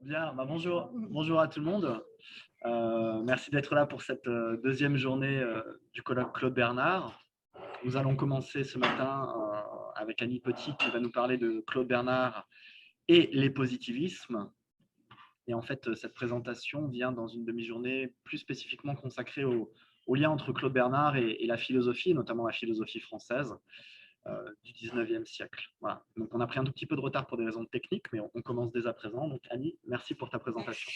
Bien, bonjour à tout le monde. Merci d'être là pour cette deuxième journée du colloque Claude Bernard. Nous allons commencer ce matin avec Annie Petit qui va nous parler de Claude Bernard et les positivismes. Et en fait, cette présentation vient dans une demi-journée plus spécifiquement consacrée au lien entre Claude Bernard et la philosophie, notamment la philosophie française du 19e siècle. Voilà. Donc, on a pris un tout petit peu de retard pour des raisons techniques, mais on commence dès à présent. Donc, Annie, merci pour ta présentation.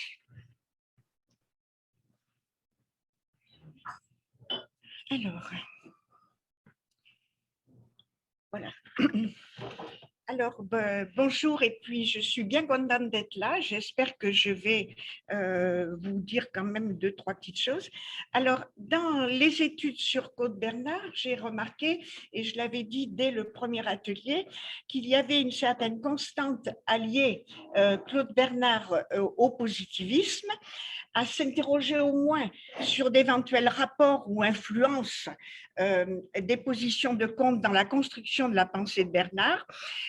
Alors, voilà. Alors, bonjour, et puis je suis bien contente d'être là. J'espère que je vais vous dire quand même deux, trois petites choses. Alors, dans les études sur Claude Bernard, j'ai remarqué, et je l'avais dit dès le premier atelier, qu'il y avait une certaine constante alliée Claude Bernard au positivisme, à s'interroger au moins sur d'éventuels rapports ou influences des positions de Comte dans la construction de la pensée de Bernard,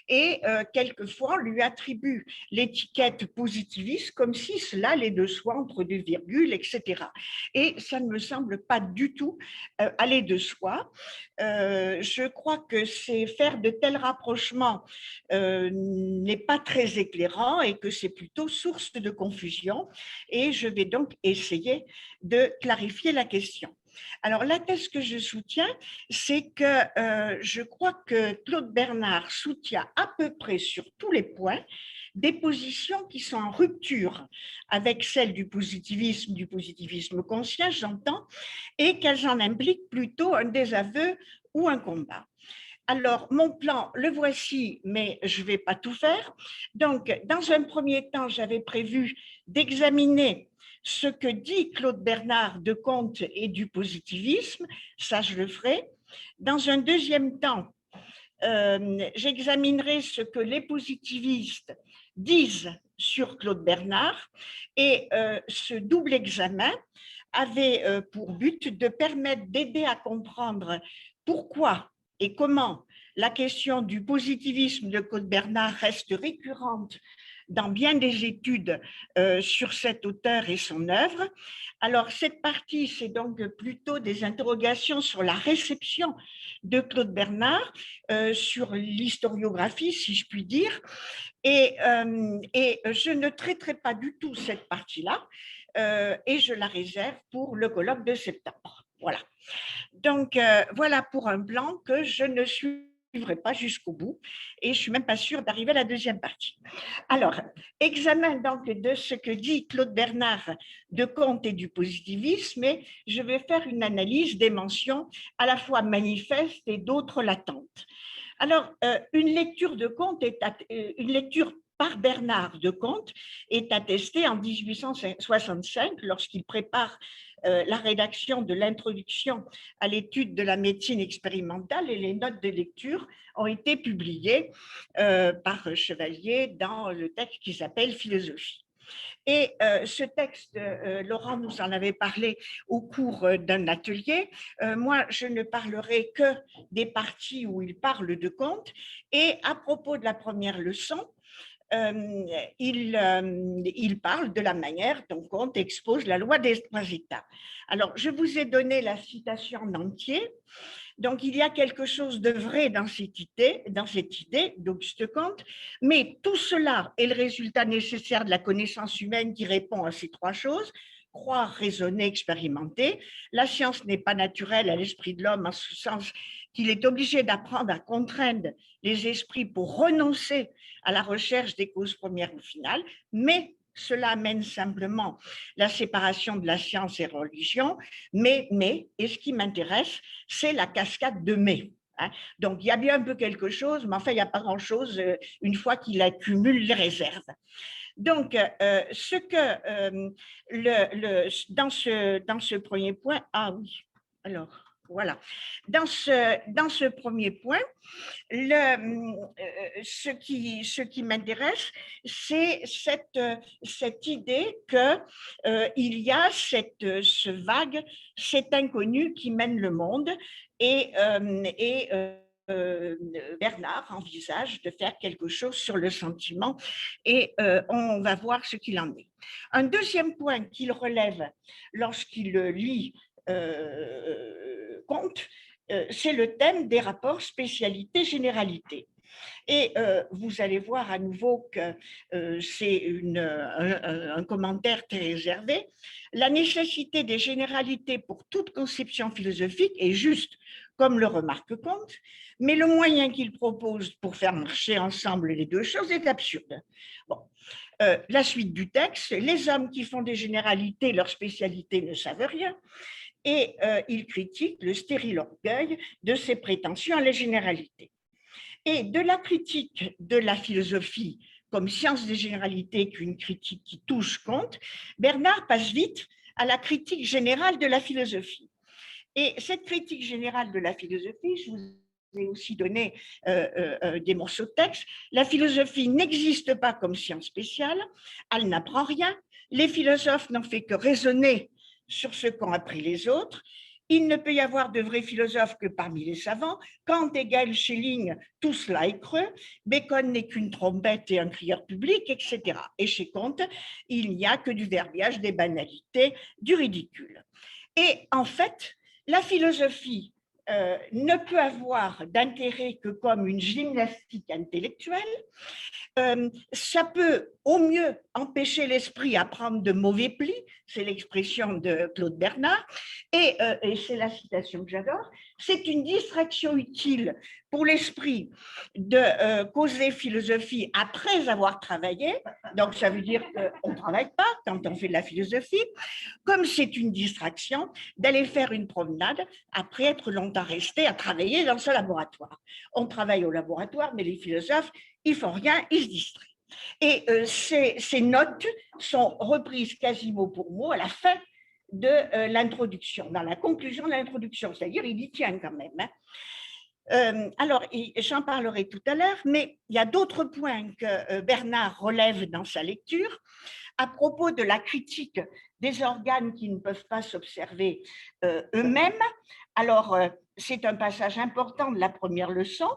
et quelquefois lui attribue l'étiquette positiviste comme si cela allait de soi entre deux virgules, etc. Et ça ne me semble pas du tout aller de soi. Je crois que c'est faire de tels rapprochements n'est pas très éclairant et que c'est plutôt source de confusion, et je vais donc essayer de clarifier la question. Alors, la thèse que je soutiens, c'est que je crois que Claude Bernard soutient à peu près sur tous les points des positions qui sont en rupture avec celles du positivisme conscient, j'entends, et qu'elles en impliquent plutôt un désaveu ou un combat. Alors, mon plan, le voici, mais je ne vais pas tout faire. Donc, dans un premier temps, j'avais prévu d'examiner ce que dit Claude Bernard de Comte et du positivisme, ça je le ferai. Dans un deuxième temps, j'examinerai ce que les positivistes disent sur Claude Bernard, et ce double examen avait pour but de permettre d'aider à comprendre pourquoi et comment la question du positivisme de Claude Bernard reste récurrente dans bien des études sur cet auteur et son œuvre. Alors, cette partie, c'est donc plutôt des interrogations sur la réception de Claude Bernard, sur l'historiographie, si je puis dire, et je ne traiterai pas du tout cette partie-là, et je la réserve pour le colloque de septembre. Voilà. Donc, voilà pour un plan que je ne suivrai pas jusqu'au bout, et je ne suis même pas sûre d'arriver à la deuxième partie. Alors, examen donc de ce que dit Claude Bernard de Comte et du positivisme, et je vais faire une analyse des mentions à la fois manifestes et d'autres latentes. Alors, une lecture de Comte une lecture par Bernard de Comte est attestée en 1865 lorsqu'il prépare la rédaction de l'introduction à l'étude de la médecine expérimentale, et les notes de lecture ont été publiées par Chevalier dans le texte qui s'appelle Philosophie. Et ce texte, Laurent nous en avait parlé au cours d'un atelier. Moi, je ne parlerai que des parties où il parle de Comte. Et à propos de la première leçon, il parle de la manière dont Comte expose la loi des trois états. Alors, je vous ai donné la citation en entier. Donc, il y a quelque chose de vrai dans cette idée d'Auguste Comte, mais tout cela est le résultat nécessaire de la connaissance humaine qui répond à ces trois choses: croire, raisonner, expérimenter. La science n'est pas naturelle à l'esprit de l'homme en ce sens qu'il est obligé d'apprendre à contraindre les esprits pour renoncer à la recherche des causes premières ou finales, mais cela amène simplement la séparation de la science et religion, mais, et ce qui m'intéresse, c'est la cascade de mais. Hein. Donc, il y a bien un peu quelque chose, mais enfin, il n'y a pas grand-chose une fois qu'il accumule les réserves. Donc, ce que dans ce premier point, ah oui, alors voilà, dans ce premier point, ce qui m'intéresse, c'est cette idée qu'il y a ce vague, cet inconnu qui mène le monde, et Bernard envisage de faire quelque chose sur le sentiment et on va voir ce qu'il en est. Un deuxième point qu'il relève lorsqu'il lit Comte, c'est le thème des rapports spécialité-généralité. Et vous allez voir à nouveau que c'est un commentaire très réservé. La nécessité des généralités pour toute conception philosophique est juste, comme le remarque Comte, mais le moyen qu'il propose pour faire marcher ensemble les deux choses est absurde. Bon. La suite du texte, les hommes qui font des généralités, leur spécialité ne savent rien, et il critique le stérile orgueil de ses prétentions à la généralité. Et de la critique de la philosophie comme science des généralités qu'une critique qui touche Comte, Bernard passe vite à la critique générale de la philosophie. Et cette critique générale de la philosophie, je vous ai aussi donné des morceaux de texte, la philosophie n'existe pas comme science spéciale, elle n'apprend rien, les philosophes n'ont fait que raisonner sur ce qu'ont appris les autres. Il ne peut y avoir de vrais philosophes que parmi les savants. Kant, Hegel, Schelling, tout cela est creux. Bacon n'est qu'une trompette et un crieur public, etc. Et chez Comte, il n'y a que du verbiage, des banalités, du ridicule. Et en fait, la philosophie ne peut avoir d'intérêt que comme une gymnastique intellectuelle. Ça peut au mieux empêcher l'esprit à prendre de mauvais plis, c'est l'expression de Claude Bernard, et c'est la citation que j'adore, c'est une distraction utile pour l'esprit de causer philosophie après avoir travaillé, donc ça veut dire qu'on ne travaille pas quand on fait de la philosophie, comme c'est une distraction d'aller faire une promenade après être longtemps resté à travailler dans ce laboratoire. On travaille au laboratoire, mais les philosophes, ils ne font rien, ils se distraient. Et ces notes sont reprises quasiment pour mot à la fin de l'introduction, dans la conclusion de l'introduction, c'est-à-dire il y tient quand même. Alors, j'en parlerai tout à l'heure, mais il y a d'autres points que Bernard relève dans sa lecture à propos de la critique des organes qui ne peuvent pas s'observer eux-mêmes. Alors, c'est un passage important de la première leçon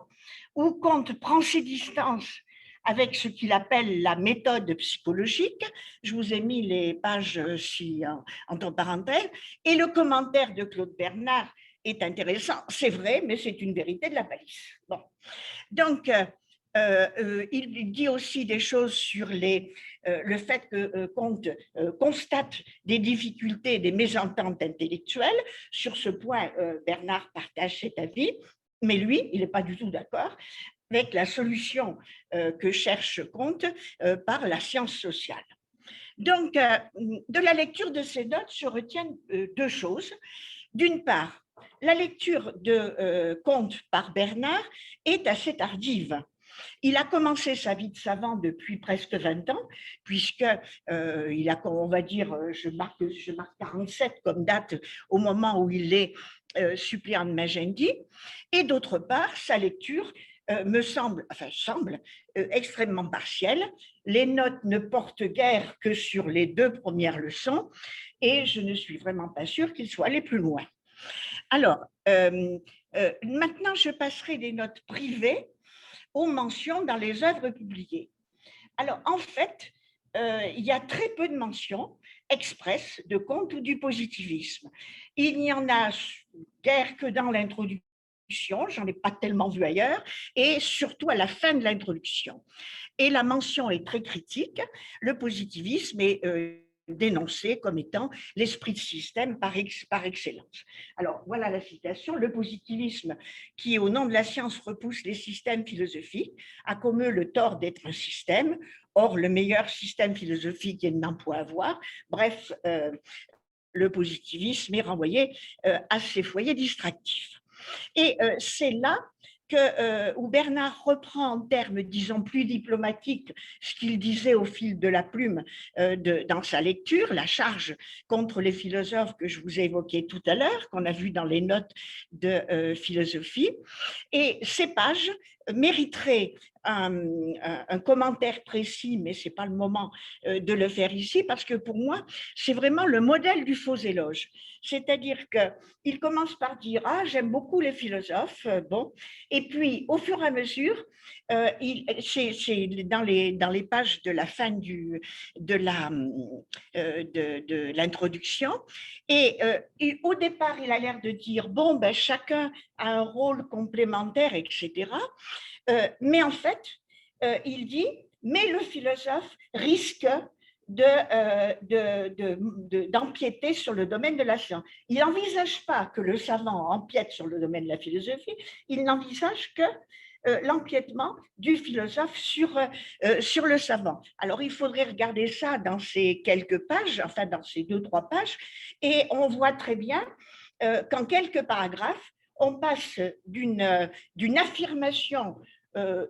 où Comte prend ses distances avec ce qu'il appelle la méthode psychologique. Je vous ai mis les pages entre parenthèses. Et le commentaire de Claude Bernard est intéressant. C'est vrai, mais c'est une vérité de la palisse. Bon. Donc, il dit aussi des choses sur le fait que Comte constate des difficultés, des mésententes intellectuelles. Sur ce point, Bernard partage cet avis, mais lui, il n'est pas du tout d'accord avec la solution que cherche Comte par la science sociale. Donc, de la lecture de ces notes, je retiens deux choses. D'une part, la lecture de Comte par Bernard est assez tardive. Il a commencé sa vie de savant depuis presque 20 ans, puisque il a, on va dire, je marque 47 comme date au moment où il est suppléant de Magendie. Et d'autre part, sa lecture me semble extrêmement partielle. Les notes ne portent guère que sur les deux premières leçons, et je ne suis vraiment pas sûre qu'il soit allé plus loin. Alors, maintenant, je passerai des notes privées aux mentions dans les œuvres publiées. Alors, en fait, il y a très peu de mentions expresses de Comte ou du positivisme. Il n'y en a guère que dans l'introduction, j'en ai pas tellement vu ailleurs, et surtout à la fin de l'introduction. Et la mention est très critique. Le positivisme est dénoncé comme étant l'esprit de système par excellence. Alors, voilà la citation. Le positivisme, qui au nom de la science repousse les systèmes philosophiques, a comme eux le tort d'être un système. Or, le meilleur système philosophique est de n'en point avoir. Bref, le positivisme est renvoyé à ses foyers distractifs. Et c'est là où Bernard reprend en termes, disons, plus diplomatiques ce qu'il disait au fil de la plume dans sa lecture, la charge contre les philosophes que je vous ai évoquée tout à l'heure, qu'on a vu dans les notes de philosophie. Et ces pages mériterait un commentaire précis, mais ce n'est pas le moment de le faire ici, parce que pour moi, c'est vraiment le modèle du faux éloge. C'est-à-dire qu'il commence par dire « Ah, j'aime beaucoup les philosophes », bon, et puis au fur et à mesure, c'est dans les pages de la fin de l'introduction, et au départ, il a l'air de dire « Bon, ben, chacun a un rôle complémentaire, etc. » Mais en fait, il dit, mais le philosophe risque d'empiéter sur le domaine de la science. Il n'envisage pas que le savant empiète sur le domaine de la philosophie, il n'envisage que l'empiètement du philosophe sur le savant. Alors, il faudrait regarder ça dans ces quelques pages, enfin dans ces 2-3 pages, et on voit très bien qu'en quelques paragraphes, on passe d'une affirmation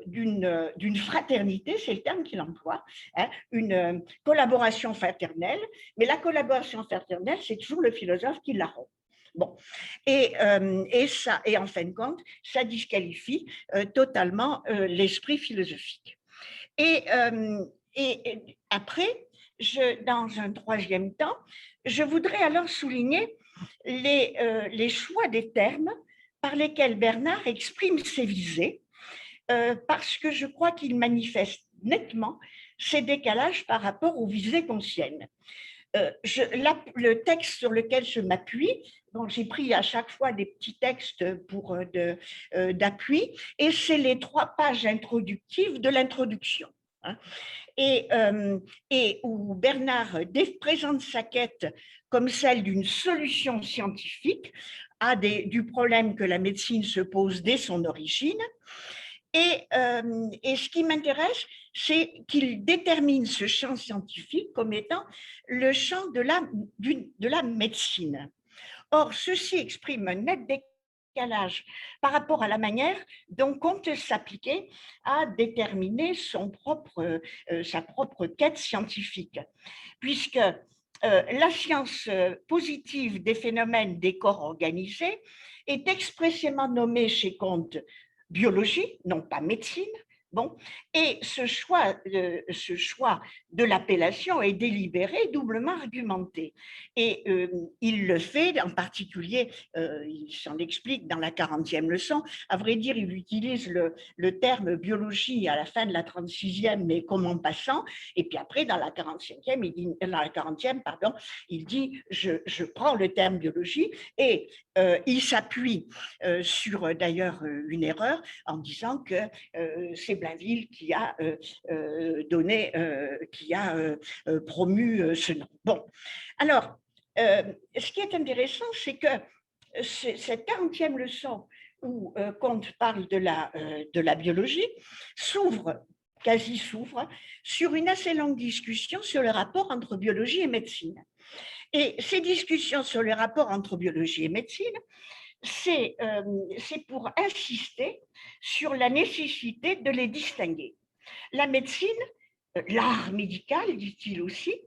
d'une fraternité, c'est le terme qu'il emploie, hein, une collaboration fraternelle, mais la collaboration fraternelle, c'est toujours le philosophe qui la rompt. Bon, et en fin de compte, ça disqualifie totalement l'esprit philosophique. Et après, dans un troisième temps, je voudrais alors souligner les choix des termes par lesquels Bernard exprime ses visées, parce que je crois qu'il manifeste nettement ces décalages par rapport aux visées consciennes. Le texte sur lequel je m'appuie, donc j'ai pris à chaque fois des petits textes d'appui, et c'est les 3 pages introductives de l'introduction. Hein. Et où Bernard présente sa quête comme celle d'une solution scientifique du problème que la médecine se pose dès son origine. Et ce qui m'intéresse, c'est qu'il détermine ce champ scientifique comme étant le champ de la médecine. Or, ceci exprime un net décalage par rapport à la manière dont compte s'appliquer à déterminer sa propre quête scientifique, puisque la science positive des phénomènes des corps organisés est expressément nommée chez Comte biologie, non pas médecine. Bon, et ce choix de l'appellation est délibéré, doublement argumenté. Et il le fait, en particulier, il s'en explique dans la 40e leçon. À vrai dire, il utilise le terme biologie à la fin de la 36e, mais comme en passant. Et puis après, dans la 45e, il dit je prends le terme biologie, et il s'appuie sur d'ailleurs une erreur en disant que c'est Blainville qui a promu ce nom. Bon, alors, ce qui est intéressant, c'est que cette 40e leçon où Comte parle de la biologie quasi s'ouvre sur une assez longue discussion sur le rapport entre biologie et médecine. Et ces discussions sur le rapport entre biologie et médecine, c'est pour insister sur la nécessité de les distinguer. La médecine, l'art médical, dit-il aussi,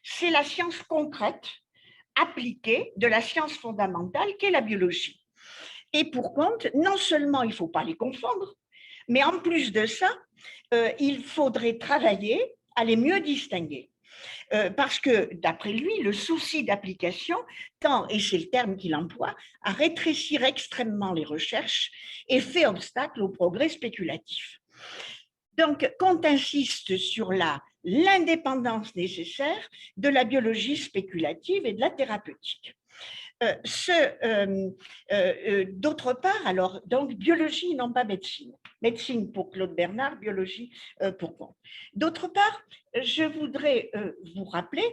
c'est la science concrète appliquée de la science fondamentale qu'est la biologie. Et pour Comte, non seulement il ne faut pas les confondre, mais en plus de ça, il faudrait travailler à les mieux distinguer. Parce que, d'après lui, le souci d'application tend, et c'est le terme qu'il emploie, à rétrécir extrêmement les recherches et fait obstacle au progrès spéculatif. Donc, Comte insiste sur l'indépendance nécessaire de la biologie spéculative et de la thérapeutique. D'autre part, alors, donc, biologie, non pas médecine. Médecine pour Claude Bernard, biologie pour Comte. D'autre part, je voudrais vous rappeler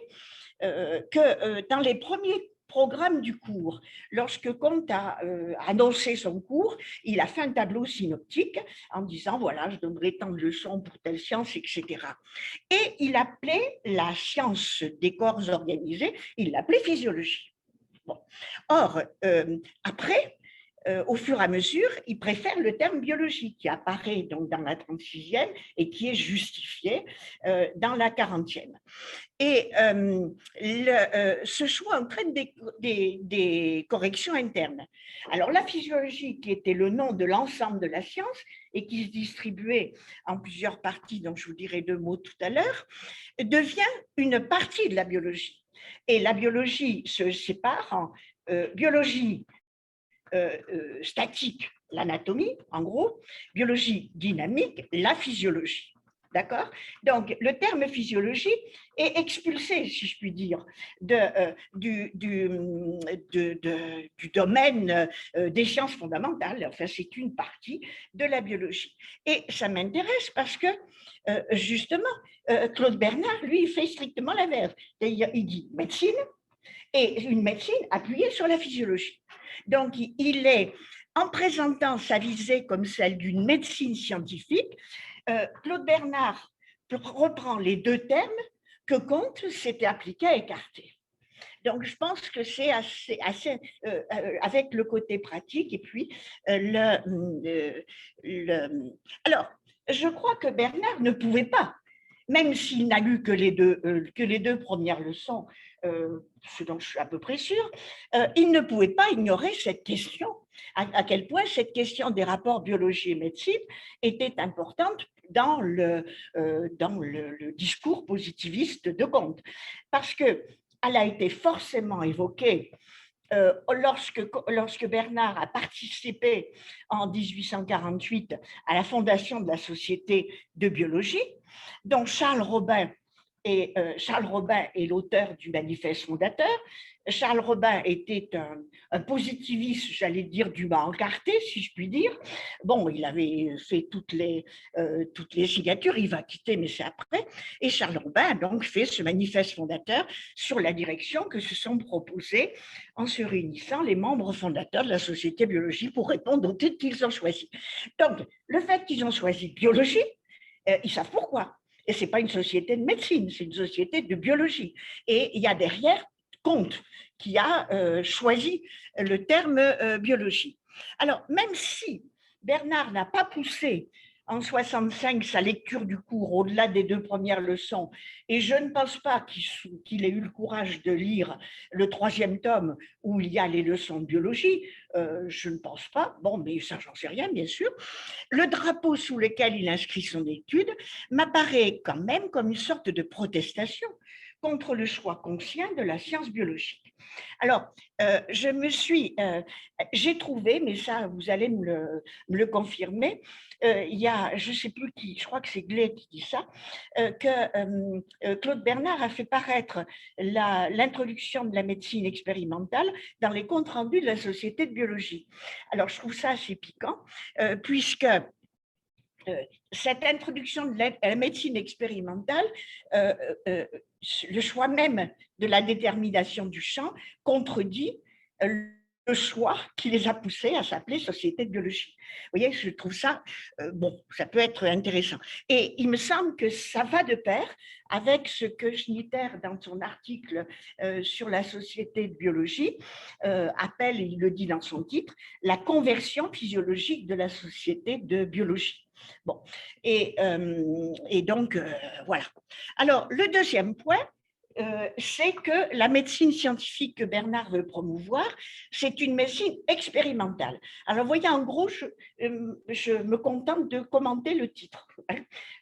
que dans les premiers programmes du cours, lorsque Comte a annoncé son cours, il a fait un tableau synoptique en disant, voilà, je donnerai tant de leçons pour telle science, etc. Et il appelait la science des corps organisés, il l'appelait physiologie. Bon. Or, après, au fur et à mesure, il préfère le terme biologie qui apparaît donc dans la 36e et qui est justifié dans la 40e. Et ce choix entraîne des corrections internes. Alors, la physiologie, qui était le nom de l'ensemble de la science, et qui se distribuait en plusieurs parties, dont je vous dirai 2 mots tout à l'heure, devient une partie de la biologie. Et la biologie se sépare en biologie statique, l'anatomie, en gros, biologie dynamique, la physiologie. D'accord? Donc, le terme physiologie est expulsé, si je puis dire, du domaine des sciences fondamentales. Enfin, c'est une partie de la biologie. Et ça m'intéresse parce que, justement, Claude Bernard, lui, il fait strictement l'inverse. Il dit médecine, et une médecine appuyée sur la physiologie. Donc, il est, en présentant sa visée comme celle d'une médecine scientifique, Claude Bernard reprend les 2 termes que Comte s'était appliqué à écarter. Donc, je pense que c'est assez avec le côté pratique et puis Alors, je crois que Bernard ne pouvait pas, même s'il n'a lu que les deux premières leçons, ce dont je suis à peu près sûre, il ne pouvait pas ignorer cette question, à quel point cette question des rapports biologie et médecine était importante dans le discours positiviste de Comte. Parce qu'elle a été forcément évoquée lorsque Bernard a participé en 1848 à la fondation de la Société de biologie, dont Charles Robin est l'auteur du manifeste fondateur. Charles Robin était un positiviste, j'allais dire, du bas encarté, si je puis dire. Bon, il avait fait toutes les signatures, il va quitter, mais c'est après. Et Charles Robin a donc fait ce manifeste fondateur sur la direction que se sont proposés en se réunissant les membres fondateurs de la Société biologie pour répondre au titre qu'ils ont choisi. Donc, le fait qu'ils ont choisi biologie, ils savent pourquoi. Et ce n'est pas une société de médecine, c'est une société de biologie. Et il y a derrière Comte qui a choisi le terme biologie. Alors, même si Bernard n'a pas poussé en 65 sa lecture du cours au-delà des 2 premières leçons, et je ne pense pas qu'il ait eu le courage de lire le 3e tome où il y a les leçons de biologie, je ne pense pas, bon, mais ça, j'en sais rien, bien sûr. Le drapeau sous lequel il inscrit son étude m'apparaît quand même comme une sorte de protestation contre le choix conscient de la science biologique. Alors, j'ai trouvé, mais ça, vous allez me le confirmer, il y a, je ne sais plus qui, je crois que c'est Glet qui dit ça, que Claude Bernard a fait paraître l'introduction de la médecine expérimentale dans les comptes rendus de la Société de biologie. Alors, je trouve ça assez piquant, puisque cette introduction de la médecine expérimentale, le choix même de la détermination du champ contredit le choix qui les a poussés à s'appeler Société de biologie. Vous voyez, je trouve ça, bon, ça peut être intéressant. Et il me semble que ça va de pair avec ce que Schnitter, dans son article sur la Société de biologie, appelle, il le dit dans son titre, la conversion physiologique de la Société de biologie. Bon, et donc, voilà. Alors, le 2e point, c'est que la médecine scientifique que Bernard veut promouvoir, c'est une médecine expérimentale. Alors, vous voyez, en gros, je me contente de commenter le titre.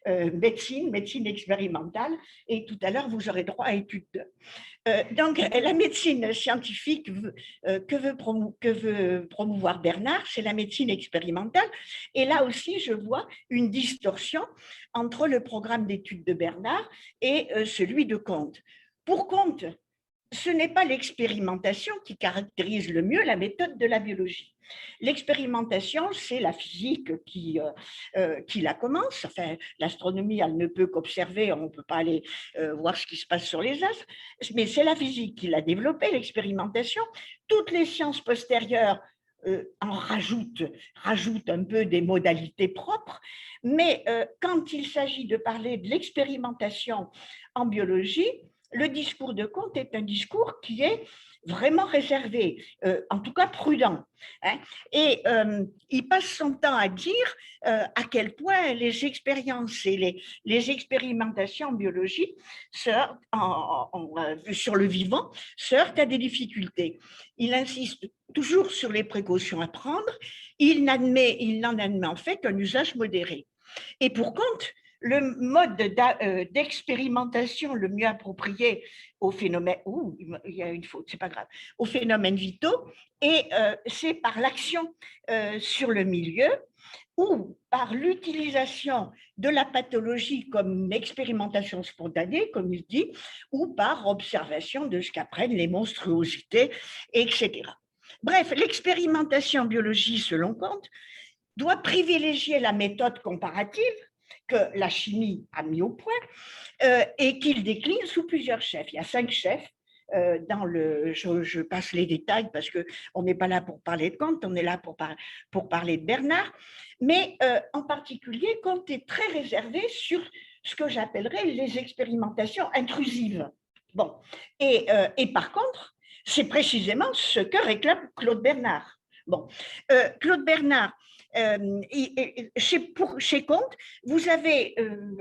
Médecine expérimentale, et tout à l'heure, vous aurez droit à étude 2. Donc, la médecine scientifique que veut promouvoir Bernard, c'est la médecine expérimentale. Et là aussi, je vois une distorsion entre le programme d'études de Bernard et celui de Comte. Pour Comte, ce n'est pas l'expérimentation qui caractérise le mieux la méthode de la biologie. L'expérimentation, c'est la physique qui la commence. Enfin, l'astronomie, elle ne peut qu'observer, on ne peut pas aller voir ce qui se passe sur les astres, mais c'est la physique qui l'a développée, l'expérimentation. Toutes les sciences postérieures en rajoutent un peu des modalités propres, mais quand il s'agit de parler de l'expérimentation en biologie, le discours de Comte est un discours qui est vraiment réservé, en tout cas prudent. Hein, et il passe son temps à dire à quel point les expériences et les expérimentations en biologie sur le vivant se heurtent à des difficultés. Il insiste toujours sur les précautions à prendre, il n'en admet en fait qu'un usage modéré. Et pour Comte, le mode d'expérimentation le mieux approprié au phénomène, il y a une faute, c'est pas grave, aux phénomènes vitaux, et c'est par l'action sur le milieu ou par l'utilisation de la pathologie comme expérimentation spontanée, comme il dit, ou par observation de ce qu'apprennent les monstruosités, etc. Bref, l'expérimentation en biologie, selon Comte, doit privilégier la méthode comparative que la chimie a mis au point et qu'il décline sous plusieurs chefs. Il y a 5 chefs. Je passe les détails parce qu'on n'est pas là pour parler de Comte, on est là pour parler de Bernard. Mais en particulier, Comte est très réservé sur ce que j'appellerais les expérimentations intrusives. Bon. Et par contre, c'est précisément ce que réclame Claude Bernard. Bon. Claude Bernard, chez Comte, vous avez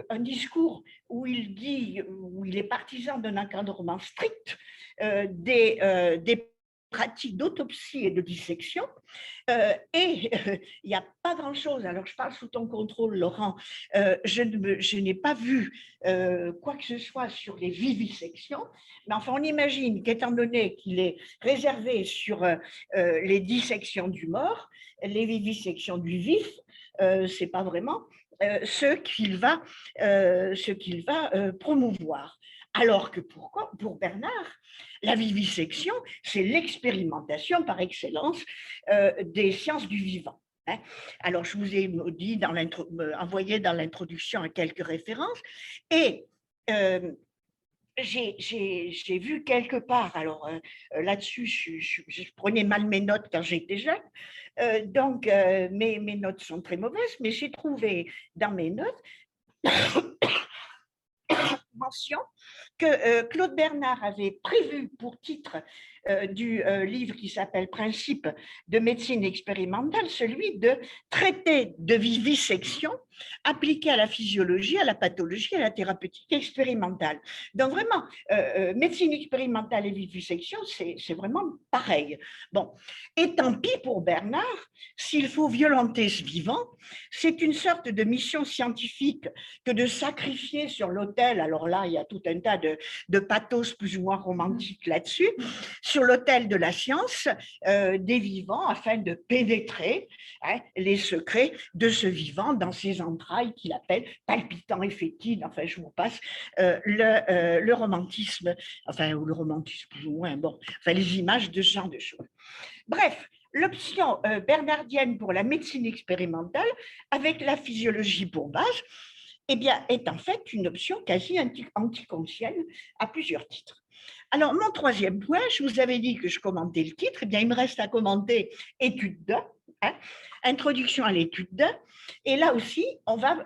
un discours où il est partisan d'un encadrement strict des pratiques d'autopsie et de dissection. Il n'y a pas grand-chose. Alors, je parle sous ton contrôle, Laurent. Je n'ai pas vu quoi que ce soit sur les vivisections. Mais enfin, on imagine qu'étant donné qu'il est réservé sur les dissections du mort, les vivisections du vif, c'est pas vraiment ce qu'il va promouvoir. Alors que pour Bernard, la vivisection, c'est l'expérimentation par excellence des sciences du vivant. Hein. Alors, je vous ai dit envoyé dans l'introduction à quelques références et j'ai vu quelque part, alors là-dessus, je prenais mal mes notes quand j'étais jeune, donc mes notes sont très mauvaises, mais j'ai trouvé dans mes notes mention que Claude Bernard avait prévu pour titre du livre qui s'appelle Principes de médecine expérimentale, celui de traiter de vivisection appliquée à la physiologie, à la pathologie, à la thérapeutique expérimentale. Donc vraiment, médecine expérimentale et vivisection, c'est vraiment pareil. Bon, et tant pis pour Bernard, s'il faut violenter ce vivant, c'est une sorte de mission scientifique que de sacrifier sur l'autel, alors là, il y a tout un tas de pathos plus ou moins romantiques là-dessus, sur l'autel de la science des vivants afin de pénétrer les secrets de ce vivant dans ses entrailles qu'il appelle palpitants et fétides. Enfin, je vous passe le romantisme, ou le romantisme plus ou moins, les images de ce genre de choses. Bref, l'option bernardienne pour la médecine expérimentale, avec la physiologie pour base, est en fait une option quasi anticontienne à plusieurs titres. Alors, mon troisième point, je vous avais dit que je commentais le titre, il me reste à commenter étude 2, introduction à l'étude 2, et là aussi, on va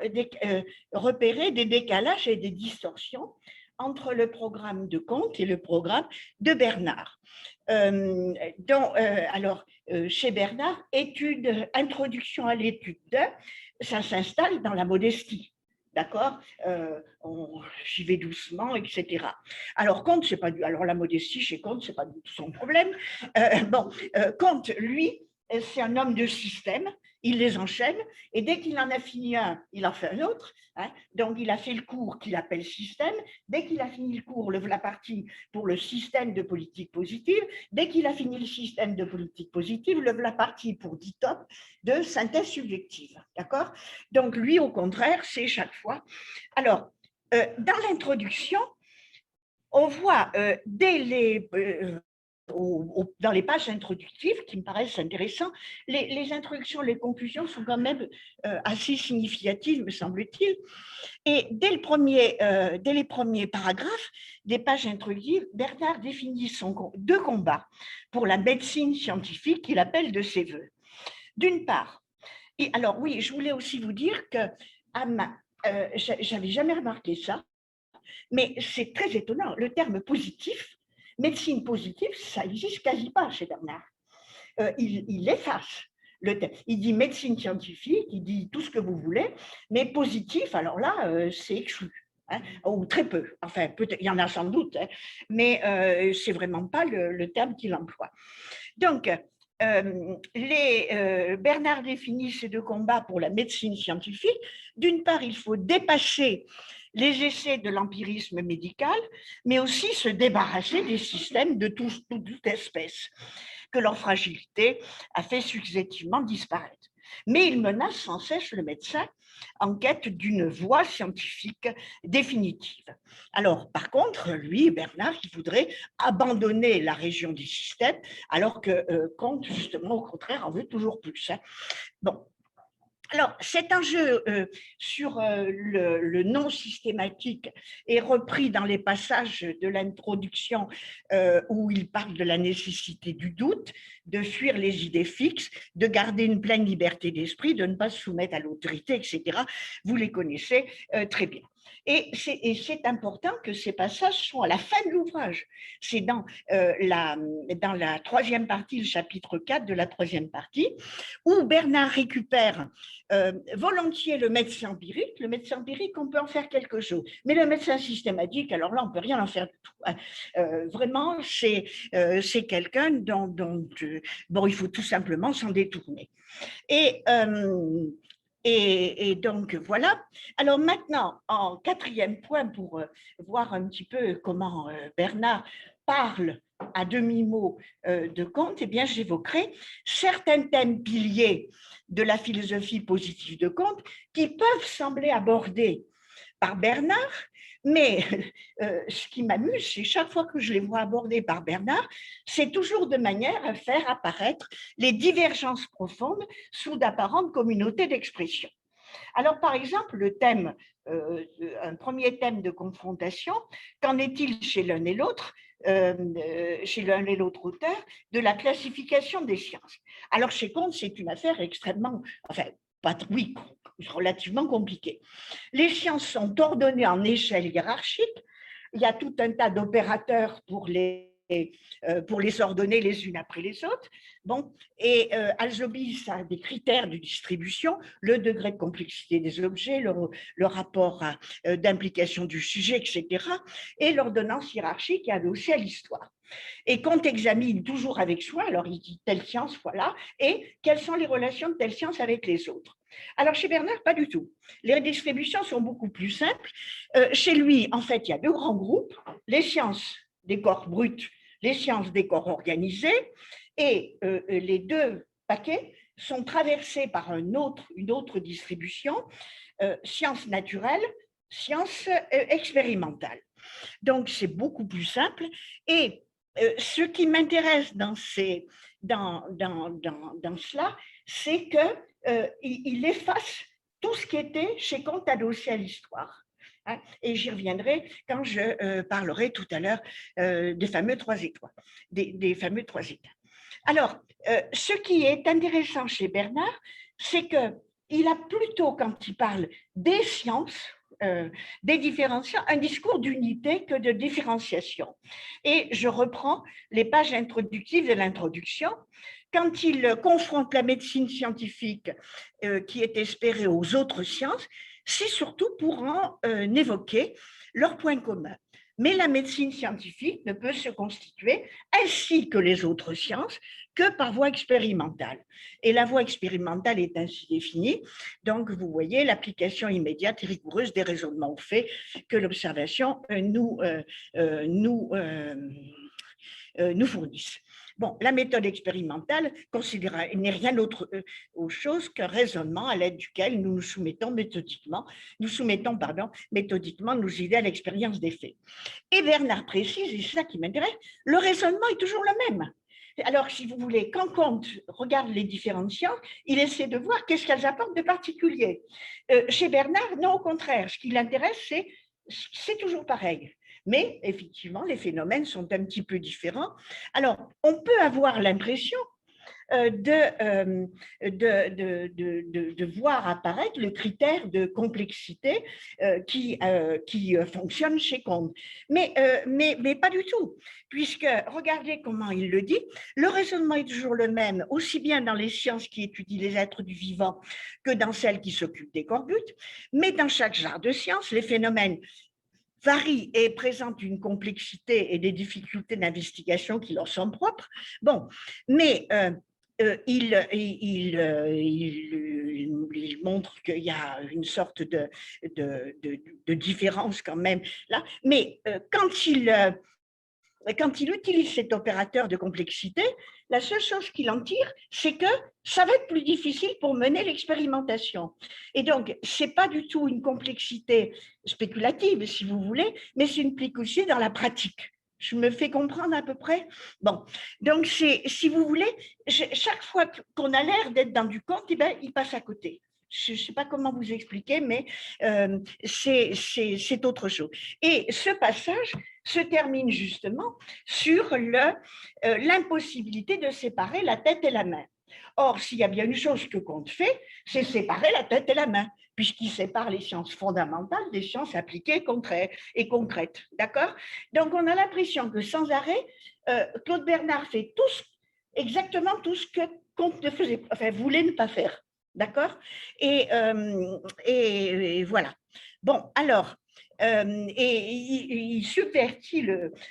repérer des décalages et des distorsions entre le programme de Comte et le programme de Bernard. Chez Bernard, introduction à l'étude 2, ça s'installe dans la modestie. D'accord, j'y vais doucement, etc. Alors, Comte, c'est pas alors la modestie chez Comte, c'est pas du tout son problème. Comte, lui, c'est un homme de système, il les enchaîne, et dès qu'il en a fini un, il en fait un autre. Hein. Donc, il a fait le cours qu'il appelle système. Dès qu'il a fini le cours, la partie pour le système de politique positive. Dès qu'il a fini le système de politique positive, la partie pour DITOP de synthèse subjective. D'accord? Donc, lui, au contraire, c'est chaque fois. Alors, dans l'introduction, on voit dans les pages introductives qui me paraissent intéressantes, les introductions, les conclusions sont quand même assez significatives, me semble-t-il. Et dès les premiers paragraphes des pages introductives, Bernard définit deux combats pour la médecine scientifique qu'il appelle de ses voeux. D'une part, et alors oui, je voulais aussi vous dire que j'avais jamais remarqué ça, mais c'est très étonnant. Le terme positif, médecine positive, ça n'existe quasi pas chez Bernard. Il efface le terme. Il dit médecine scientifique, il dit tout ce que vous voulez, mais positif, alors là, c'est exclu. Hein, ou très peu, enfin, il y en a sans doute, hein, mais c'est vraiment pas le terme qu'il emploie. Donc, Bernard définit ces deux combats pour la médecine scientifique. D'une part, il faut dépasser les essais de l'empirisme médical, mais aussi se débarrasser des systèmes de toute espèce que leur fragilité a fait successivement disparaître. Mais il menace sans cesse le médecin en quête d'une voie scientifique définitive. Alors, par contre, lui, Bernard, il voudrait abandonner la région du système, alors que Comte, justement, au contraire, en veut toujours plus. Hein. Bon. Alors, cet enjeu sur le non systématique est repris dans les passages de l'introduction où il parle de la nécessité du doute, de fuir les idées fixes, de garder une pleine liberté d'esprit, de ne pas se soumettre à l'autorité, etc. Vous les connaissez très bien. Et c'est important que ces passages soient à la fin de l'ouvrage. C'est dans la troisième partie, le chapitre 4 de la troisième partie, où Bernard récupère volontiers le médecin empirique. Le médecin empirique, on peut en faire quelque chose. Mais le médecin systématique, alors là, on ne peut rien en faire du tout. Vraiment, c'est quelqu'un dont bon, il faut tout simplement s'en détourner. Et donc, voilà. Alors maintenant, en quatrième point, pour voir un petit peu comment Bernard parle à demi-mot de Comte, eh bien, j'évoquerai certains thèmes piliers de la philosophie positive de Comte qui peuvent sembler abordés par Bernard, mais ce qui m'amuse, c'est chaque fois que je les vois abordés par Bernard, c'est toujours de manière à faire apparaître les divergences profondes sous d'apparentes communautés d'expression. Alors, par exemple, le thème, un premier thème de confrontation, qu'en est-il chez l'un et l'autre chez l'un et l'autre auteur, de la classification des sciences. Alors, chez Comte, c'est une affaire extrêmement, enfin, oui, relativement compliquée. Les sciences sont ordonnées en échelle hiérarchique. Il y a tout un tas d'opérateurs pour les ordonner les unes après les autres. Bon, et elles obéissent à des critères de distribution, le degré de complexité des objets, le rapport d'implication du sujet, etc., et l'ordonnance hiérarchique est adossée à l'histoire. Et Comte examine toujours avec soin, alors il dit telle science, voilà, et quelles sont les relations de telle science avec les autres. Alors chez Bernard, pas du tout. Les distributions sont beaucoup plus simples. Chez lui, en fait, il y a deux grands groupes, les sciences des corps bruts, les sciences des corps organisés, et les deux paquets sont traversés par une autre distribution, sciences naturelles, sciences expérimentales. Donc, c'est beaucoup plus simple. Et ce qui m'intéresse dans cela, c'est qu'il efface tout ce qui était chez Comte adossé à l'histoire. Hein, et j'y reviendrai quand je parlerai tout à l'heure des fameux 3 étoiles, des fameux 3 états. Alors, ce qui est intéressant chez Bernard, c'est qu'il a plutôt, quand il parle des sciences, des différenciations, un discours d'unité que de différenciation. Et je reprends les pages introductives de l'introduction. Quand il confronte la médecine scientifique qui est espérée aux autres sciences, c'est surtout pour en évoquer leurs points communs. Mais la médecine scientifique ne peut se constituer, ainsi que les autres sciences, que par voie expérimentale. Et la voie expérimentale est ainsi définie. Donc, vous voyez, l'application immédiate et rigoureuse des raisonnements aux faits que l'observation nous fournissent. Bon, la méthode expérimentale n'est rien autre chose qu'un raisonnement à l'aide duquel nous soumettons méthodiquement nos idées à l'expérience des faits. Et Bernard précise, et c'est ça qui m'intéresse, le raisonnement est toujours le même. Alors, si vous voulez, quand Comte regarde les différentes sciences, il essaie de voir qu'est-ce qu'elles apportent de particulier. Chez Bernard, non, au contraire, ce qui l'intéresse, c'est toujours pareil. Mais effectivement, les phénomènes sont un petit peu différents. Alors, on peut avoir l'impression de voir apparaître le critère de complexité qui fonctionne chez Comte. Mais pas du tout, puisque regardez comment il le dit, le raisonnement est toujours le même, aussi bien dans les sciences qui étudient les êtres du vivant que dans celles qui s'occupent des corbutes, mais dans chaque genre de science, les phénomènes varient et présentent une complexité et des difficultés d'investigation qui leur sont propres. Bon, mais il montre qu'il y a une sorte de différence quand même là. Mais quand il utilise cet opérateur de complexité, la seule chose qu'il en tire, c'est que ça va être plus difficile pour mener l'expérimentation. Et donc, ce n'est pas du tout une complexité spéculative, si vous voulez, mais c'est une complexité dans la pratique. Je me fais comprendre à peu près? Bon, donc, si vous voulez, chaque fois qu'on a l'air d'être dans du compte, eh bien, il passe à côté. Je ne sais pas comment vous expliquer, mais c'est autre chose. Et ce passage se termine justement sur l'impossibilité de séparer la tête et la main. Or, s'il y a bien une chose que Comte fait, c'est séparer la tête et la main, puisqu'il sépare les sciences fondamentales des sciences appliquées et concrètes. D'accord? Donc, on a l'impression que sans arrêt, Claude Bernard fait exactement tout ce que Comte ne faisait, enfin, voulait ne pas faire. D'accord? Et voilà. Bon, alors, et il subvertit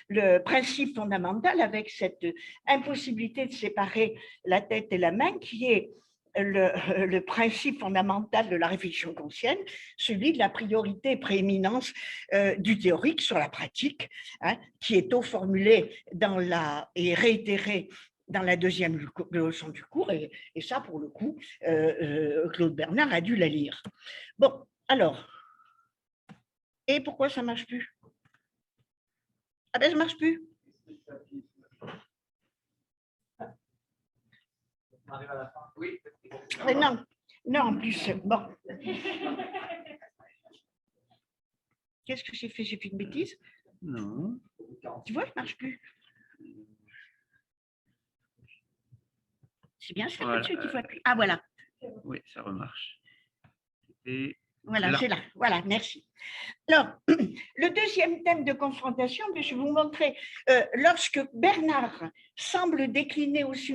le principe fondamental avec cette impossibilité de séparer la tête et la main, qui est le principe fondamental de la réflexion kantienne, celui de la priorité et prééminence du théorique sur la pratique, hein, qui est tôt formulé et réitéré dans la deuxième leçon du cours, et ça, pour le coup, Claude Bernard a dû la lire. Bon, alors, et pourquoi ça ne marche plus? Ah ben, ça ne marche plus. On arrive à la fin. Oui. Non, en plus, bon. Qu'est-ce que j'ai fait? J'ai fait une bêtise? Non. Tu vois, ça ne marche plus. C'est bien, c'est voilà, là-dessus qu'il faut appuyer. Ah, voilà. Oui, ça remarche. Et voilà, c'est là. Voilà, merci. Alors, le deuxième thème de confrontation, je vais vous montrer, lorsque Bernard semble décliner aussi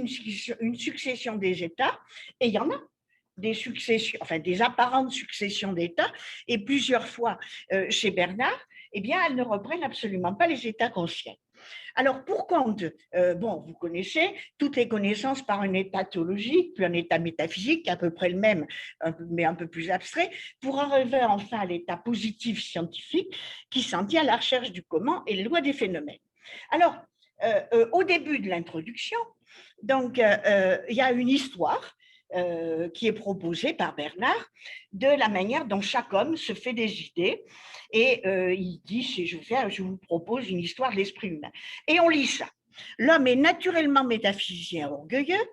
une succession des États, et il y en a des successions, enfin des apparentes successions d'États, et plusieurs fois chez Bernard, eh bien, elles ne reprennent absolument pas les États conscients. Alors, pour Comte, bon, vous connaissez toutes les connaissances par un état théologique, puis un état métaphysique, à peu près le même, mais un peu plus abstrait, pour arriver enfin à l'état positif scientifique qui s'en tient à la recherche du comment et les lois des phénomènes. Alors, au début de l'introduction, donc, il y a une histoire qui est proposée par Bernard de la manière dont chaque homme se fait des idées. Et il dit, je vous propose une histoire de l'esprit humain. Et on lit ça. L'homme est naturellement métaphysicien orgueilleux.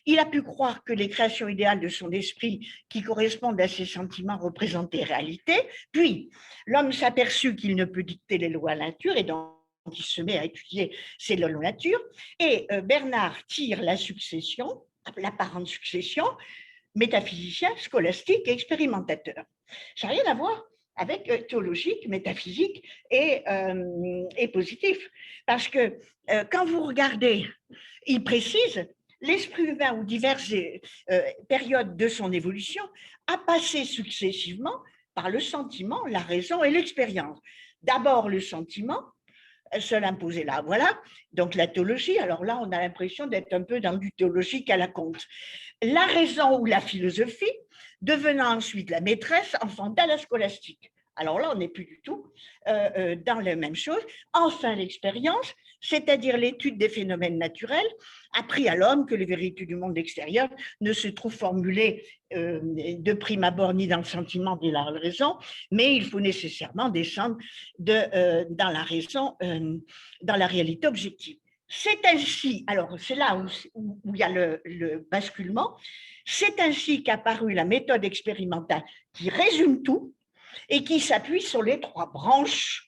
Il a pu croire que les créations idéales de son esprit, qui correspondent à ses sentiments, représentaient réalité. Puis, l'homme s'aperçut qu'il ne peut dicter les lois à la nature et donc il se met à étudier ces lois de la nature. Et Bernard tire la succession, l'apparente succession, métaphysicien, scolastique et expérimentateur. Ça n'a rien à voir avec théologique, métaphysique et positif. Parce que quand vous regardez, il précise, l'esprit humain aux diverses périodes de son évolution a passé successivement par le sentiment, la raison et l'expérience. D'abord le sentiment, seul imposé là, voilà, donc la théologie, alors là on a l'impression d'être un peu dans du théologique à la Comte. La raison ou la philosophie, devenant ensuite la maîtresse, enfanta la scolastique. Alors là, on n'est plus du tout dans la même chose. Enfin, l'expérience, c'est-à-dire l'étude des phénomènes naturels, apprit à l'homme que les vérités du monde extérieur ne se trouvent formulées de prime abord ni dans le sentiment ni dans la raison, mais il faut nécessairement descendre dans la raison, dans la réalité objective. C'est ainsi, alors c'est là où il y a le basculement, c'est ainsi qu'apparut la méthode expérimentale qui résume tout et qui s'appuie sur les trois branches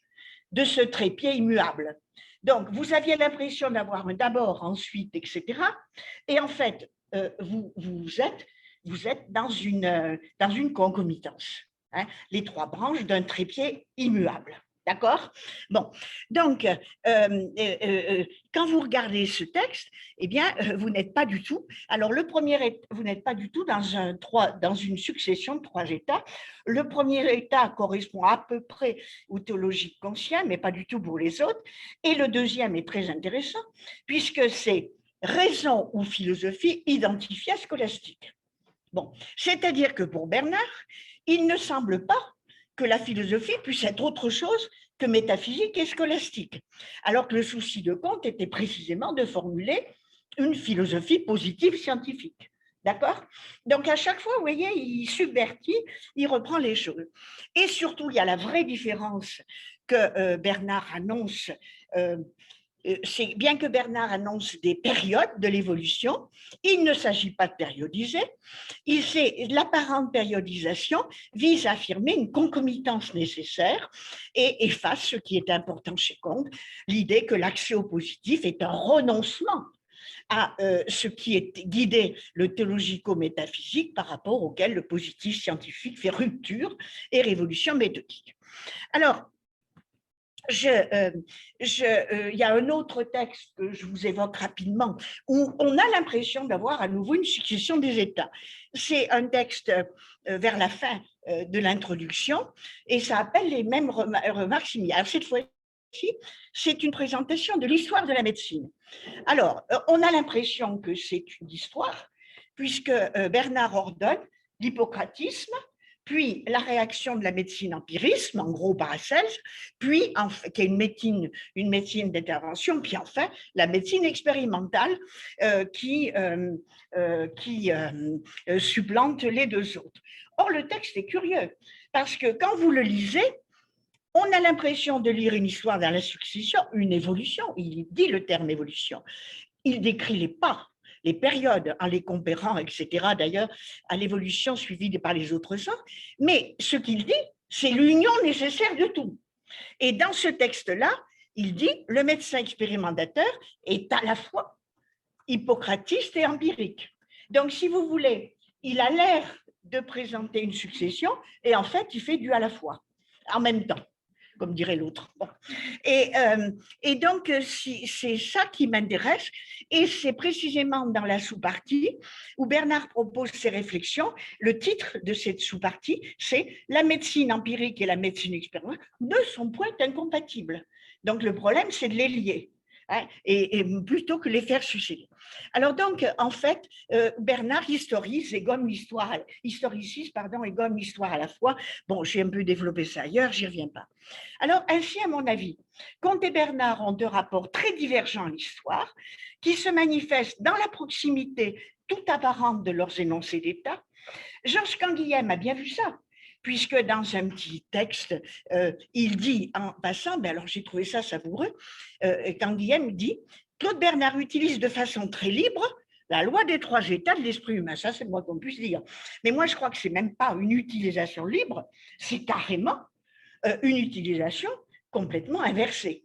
de ce trépied immuable. Donc, vous aviez l'impression d'avoir un d'abord, ensuite, etc. Et en fait, vous êtes dans une concomitance, hein, les trois branches d'un trépied immuable. D'accord? Bon, donc, quand vous regardez ce texte, eh bien, vous n'êtes pas du tout. Alors, vous n'êtes pas du tout dans une succession de trois états. Le premier état correspond à peu près au théologique conscient, mais pas du tout pour les autres. Et le deuxième est très intéressant, puisque c'est raison ou philosophie identifiée à scolastique. Bon, c'est-à-dire que pour Bernard, il ne semble pas que la philosophie puisse être autre chose que métaphysique et scolastique, alors que le souci de Comte était précisément de formuler une philosophie positive scientifique. D'accord? Donc, à chaque fois, vous voyez, il subvertit, il reprend les choses. Et surtout, il y a la vraie différence que Bernard annonce. C'est bien que Bernard annonce des périodes de l'évolution, il ne s'agit pas de périodiser. L'apparente périodisation vise à affirmer une concomitance nécessaire et efface ce qui est important chez Comte, l'idée que l'accès au positif est un renoncement à ce qui est guidé le théologico-métaphysique par rapport auquel le positif scientifique fait rupture et révolution méthodique. Alors, il y a un autre texte que je vous évoque rapidement où on a l'impression d'avoir à nouveau une succession des états. C'est un texte vers la fin de l'introduction et ça appelle les mêmes remarques similaires. Cette fois-ci, c'est une présentation de l'histoire de la médecine. Alors, on a l'impression que c'est une histoire puisque Bernard ordonne l'hippocratisme, puis la réaction de la médecine empirisme, en gros Paracelse, puis qui est une médecine d'intervention, puis enfin la médecine expérimentale qui supplante les deux autres. Or, le texte est curieux, parce que quand vous le lisez, on a l'impression de lire une histoire dans la succession, une évolution, il dit le terme évolution, il décrit les pas, les périodes, en les comparant, etc., d'ailleurs, à l'évolution suivie par les autres sortes. Mais ce qu'il dit, c'est l'union nécessaire de tout. Et dans ce texte-là, il dit le médecin expérimentateur est à la fois hippocratiste et empirique. Donc, si vous voulez, il a l'air de présenter une succession et en fait, il fait du à la fois, en même temps, comme dirait l'autre. Bon. Et donc, c'est ça qui m'intéresse, et c'est précisément dans la sous-partie où Bernard propose ses réflexions. Le titre de cette sous-partie, c'est « La médecine empirique et la médecine expérimentale ne sont point incompatibles ». Donc, le problème, c'est de les lier. Hein, et plutôt que les faire succéder. Alors donc, en fait, Bernard historicise et gomme l'histoire à la fois. Bon, j'ai un peu développé ça ailleurs, j'y reviens pas. Alors, ainsi, à mon avis, Comte et Bernard ont deux rapports très divergents à l'histoire, qui se manifestent dans la proximité tout apparente de leurs énoncés d'état. Georges Canguilhem a bien vu ça, puisque dans un petit texte, il dit en passant, mais alors j'ai trouvé ça savoureux, Canguilhem dit « Claude Bernard utilise de façon très libre la loi des trois états de l'esprit humain ». Ça, c'est le moins qu'on puisse dire. Mais moi, je crois que ce n'est même pas une utilisation libre, c'est carrément une utilisation complètement inversée.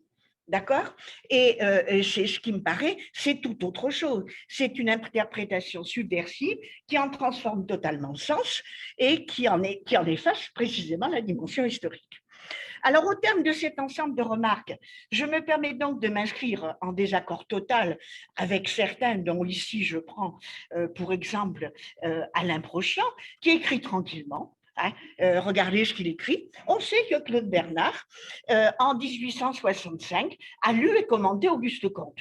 D'accord? Et c'est ce qui me paraît, c'est tout autre chose. C'est une interprétation subversive qui en transforme totalement le sens et qui en efface précisément la dimension historique. Alors, au terme de cet ensemble de remarques, je me permets donc de m'inscrire en désaccord total avec certains, dont ici je prends pour exemple Alain Prochian, qui écrit tranquillement. Hein, regardez ce qu'il écrit. On sait que Claude Bernard, en 1865, a lu et commenté Auguste Comte.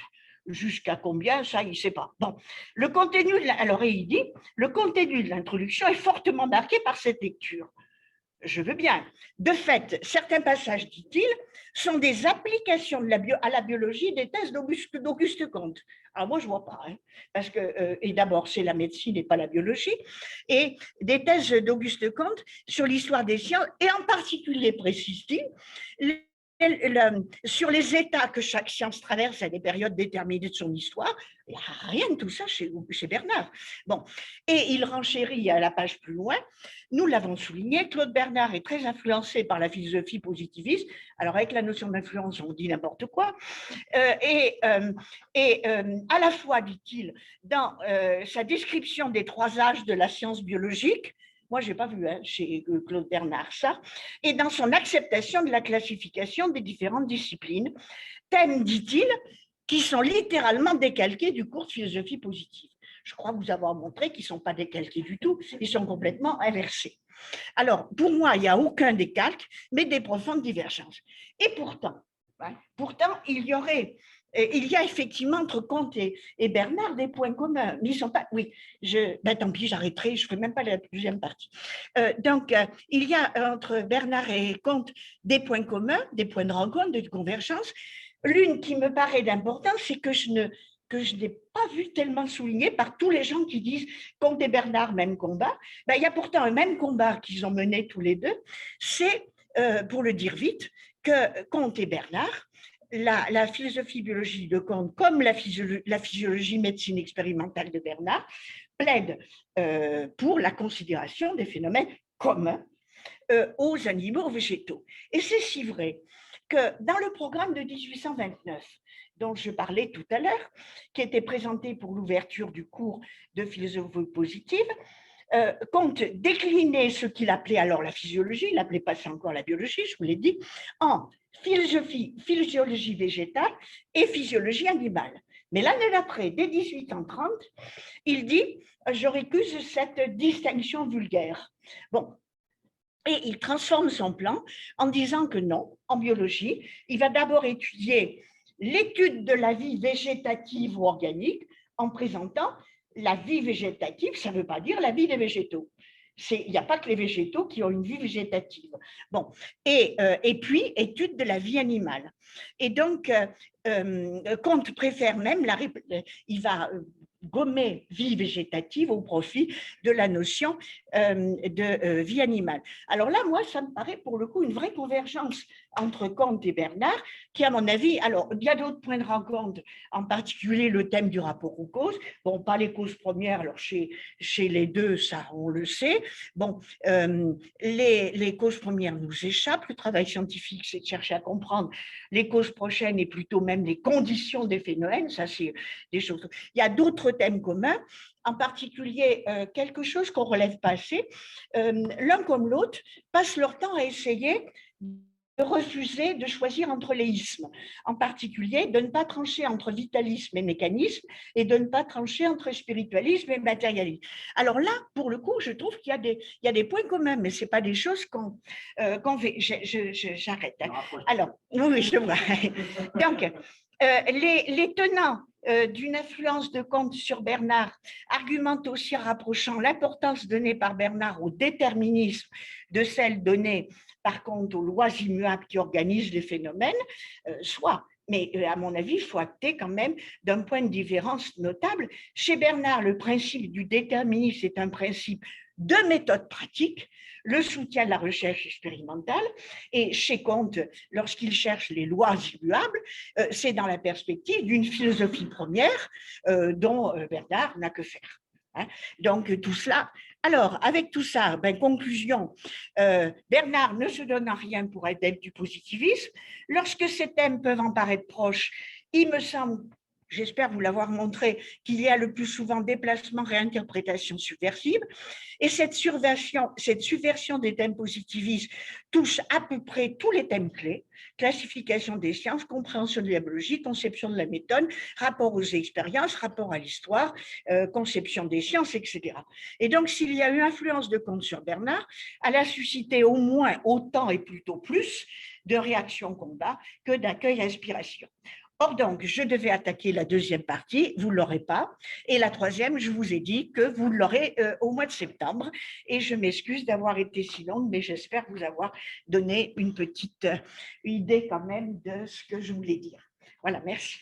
Jusqu'à combien, ça, il ne sait pas. Bon, le contenu alors il dit, le contenu de l'introduction est fortement marqué par cette lecture. Je veux bien. De fait, certains passages, dit-il, sont des applications à la biologie des thèses d'Auguste Comte. Alors moi, je ne vois pas, hein, parce que, et d'abord, c'est la médecine et pas la biologie, et des thèses d'Auguste Comte sur l'histoire des sciences, et en particulier, précise-t-il, sur les états que chaque science traverse à des périodes déterminées de son histoire, il n'y a rien de tout ça chez Bernard. Bon, et il renchérit à la page plus loin. Nous l'avons souligné, Claude Bernard est très influencé par la philosophie positiviste. Alors, avec la notion d'influence, on dit n'importe quoi. À la fois, dit-il, dans sa description des 3 âges de la science biologique, moi, je n'ai pas vu chez Claude Bernard ça, et dans son acceptation de la classification des différentes disciplines, thèmes, dit-il, qui sont littéralement décalqués du cours de philosophie positive. Je crois vous avoir montré qu'ils ne sont pas décalqués du tout, ils sont complètement inversés. Alors, pour moi, il n'y a aucun décalque, mais des profondes divergences. Et pourtant, il y a effectivement entre Comte et Bernard des points communs, mais ils ne sont pas. Oui, tant pis, j'arrêterai, je ne ferai même pas la deuxième partie. Il y a entre Bernard et Comte des points communs, des points de rencontre, de convergence. L'une qui me paraît d'importance, c'est que je n'ai pas vu tellement souligné par tous les gens qui disent Comte et Bernard, même combat. Il y a pourtant un même combat qu'ils ont mené tous les deux. C'est, pour le dire vite, que Comte et Bernard, la philosophie biologie de Comte comme la physiologie médecine expérimentale de Bernard plaident pour la considération des phénomènes communs aux animaux, aux végétaux. Et c'est si vrai que dans le programme de 1829, dont je parlais tout à l'heure, qui était présenté pour l'ouverture du cours de philosophie positive, Comte déclinait ce qu'il appelait alors la physiologie, il n'appelait pas ça encore la biologie, je vous l'ai dit, en physiologie végétale et physiologie animale. Mais l'année d'après, dès 1830, il dit « Je récuse cette distinction vulgaire ». Bon, et il transforme son plan en disant que non, en biologie, il va d'abord étudier l'étude de la vie végétative ou organique en présentant la vie végétative, ça ne veut pas dire la vie des végétaux. Il n'y a pas que les végétaux qui ont une vie végétative. Bon, et puis, étude de la vie animale. Et donc, Comte préfère même, il va gommer vie végétative au profit de la notion de vie animale. Alors là, moi, ça me paraît pour le coup une vraie convergence entre Comte et Bernard, qui, à mon avis, alors, il y a d'autres points de rencontre, en particulier le thème du rapport aux causes. Bon, pas les causes premières, alors chez les deux, ça, on le sait. Bon, les causes premières nous échappent. Le travail scientifique, c'est de chercher à comprendre les causes prochaines et plutôt même les conditions des phénomènes. Ça, c'est des choses. Il y a d'autres thèmes communs, en particulier quelque chose qu'on ne relève pas assez. L'un comme l'autre passent leur temps à essayer de refuser de choisir entre les ismes, en particulier de ne pas trancher entre vitalisme et mécanisme et de ne pas trancher entre spiritualisme et matérialisme. Alors là, pour le coup, je trouve qu'il y a des points communs, mais ce n'est pas des choses qu'on fait. J'arrête. Alors, oui, je vois. Donc, les tenants d'une influence de Comte sur Bernard argumentent aussi en rapprochant l'importance donnée par Bernard au déterminisme de celle donnée par Comte aux lois immuables qui organisent les phénomènes, soit. Mais à mon avis, il faut acter quand même d'un point de différence notable. Chez Bernard, le principe du déterminisme est un principe de méthode pratique, le soutien de la recherche expérimentale, et chez Comte, lorsqu'il cherche les lois immuables, c'est dans la perspective d'une philosophie première dont Bernard n'a que faire. Donc tout cela. Alors, avec tout ça, conclusion, Bernard ne se donne à rien pour adepte du positivisme. Lorsque ces thèmes peuvent en paraître proches, il me semble, j'espère vous l'avoir montré, qu'il y a le plus souvent déplacement, réinterprétation subversive. Et cette subversion des thèmes positivistes touche à peu près tous les thèmes clés: classification des sciences, compréhension de la biologie, conception de la méthode, rapport aux expériences, rapport à l'histoire, conception des sciences, etc. Et donc, s'il y a eu influence de Comte sur Bernard, elle a suscité au moins autant et plutôt plus de réactions combat que d'accueil-inspiration. Or donc, je devais attaquer la deuxième partie, vous ne l'aurez pas. Et la troisième, je vous ai dit que vous l'aurez au mois de septembre. Et je m'excuse d'avoir été si longue, mais j'espère vous avoir donné une petite idée quand même de ce que je voulais dire. Voilà, merci.